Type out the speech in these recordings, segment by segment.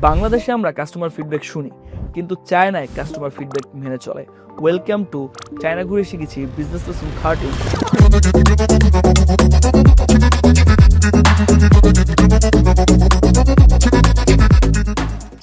বাংলাদেশে আমরা customer feedback শুনি, কিন্তু চায়নায় কাস্টমার ফিডব্যাক মেনে চলে। ওয়েলকাম টু চায়না ঘুরে শিখেছি বিজনেস লেসন 13।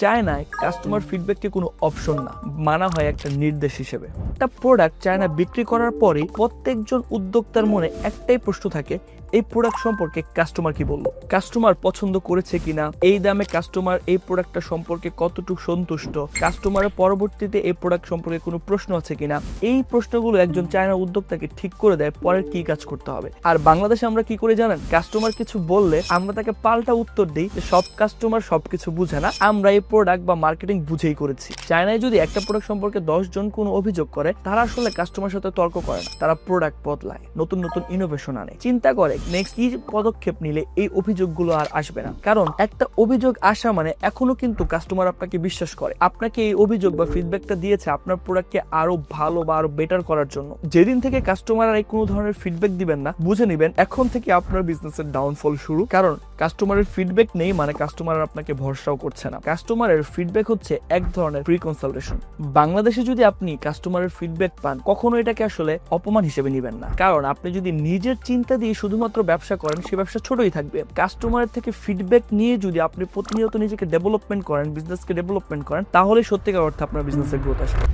চায়নায় কাস্টমার ফিডব্যাককে কোনো অপশন না, মানা হয় একটা নির্দেশ হিসেবে। একটা প্রোডাক্ট চায়না বিক্রি করার পরে প্রত্যেকজন উদ্যোক্তার মনে একটাই প্রশ্ন থাকে, এই প্রোডাক্ট সম্পর্কে কাস্টমার কি বললো, কাস্টমার পছন্দ করেছে কিনা, এই দামে কাস্টমার এই প্রোডাক্টটা সম্পর্কে কতটুকু সন্তুষ্ট, কাস্টমারের পরবর্তীতে এই প্রোডাক্ট সম্পর্কে কোনো প্রশ্ন আছে কিনা। এই প্রশ্নগুলো একজন চায়না উদ্যোক্তাকে ঠিক করে দেয় পরের কি কাজ করতে হবে। আর বাংলাদেশে আমরা কি করে জানেন, কাস্টমার কিছু বললে আমরা তাকে পাল্টা উত্তর দিই যে সব কাস্টমার সবকিছু বুঝে না, আমরা এই প্রোডাক্ট বা মার্কেটিং বুঝেই করেছি। চায়নায় যদি একটা প্রোডাক্ট সম্পর্কে 10 জন কোনো অভিযোগ করে, তারা আসলে কাস্টমার সাথে তর্ক করে না, তারা প্রোডাক্ট বদলায়, নতুন নতুন ইনোভেশন আনে, চিন্তা করে নেক্সট কি পদক্ষেপ নিলে এই অভিযোগগুলো আর আসবে না। কারণ একটা অভিযোগ আসা মানে এখনো কিন্তু কাস্টমার আপনাকে বিশ্বাস করে, আপনাকে এই অভিযোগ বা ফিডব্যাকটা দিয়েছে আপনার প্রোডাক্টকে আরো ভালো বা আরো বেটার করার জন্য। যেদিন থেকে কাস্টমার আর কোনো ধরনের ফিডব্যাক দিবেন না, বুঝে নেবেন এখন থেকে আপনার বিজনেসের ডাউনফল শুরু। কারণ কাস্টমারের ফিডব্যাক নেই মানে কাস্টমার আপনাকে ভরসাও করছে না। কাস্টমারের ফিডব্যাক হচ্ছে এক ধরনের প্রি কনসালটেশন। বাংলাদেশে যদি আপনি কাস্টমারের ফিডব্যাক পান, কখনো এটাকে আসলে অপমান হিসেবে নেবেন না। কারণ আপনি যদি নিজের চিন্তা দিয়ে শুধুমাত্র ব্যবসা করেন, সে ব্যবসা ছোটই থাকবে। কাস্টমারের থেকে ফিডব্যাক নিয়ে যদি আপনি প্রতিনিয়ত নিজেকে ডেভেলপমেন্ট করেন, বিজনেসকে ডেভেলপমেন্ট করেন, তাহলে সত্যিকার অর্থে আপনার বিজনেসের গ্রোথ আসবে।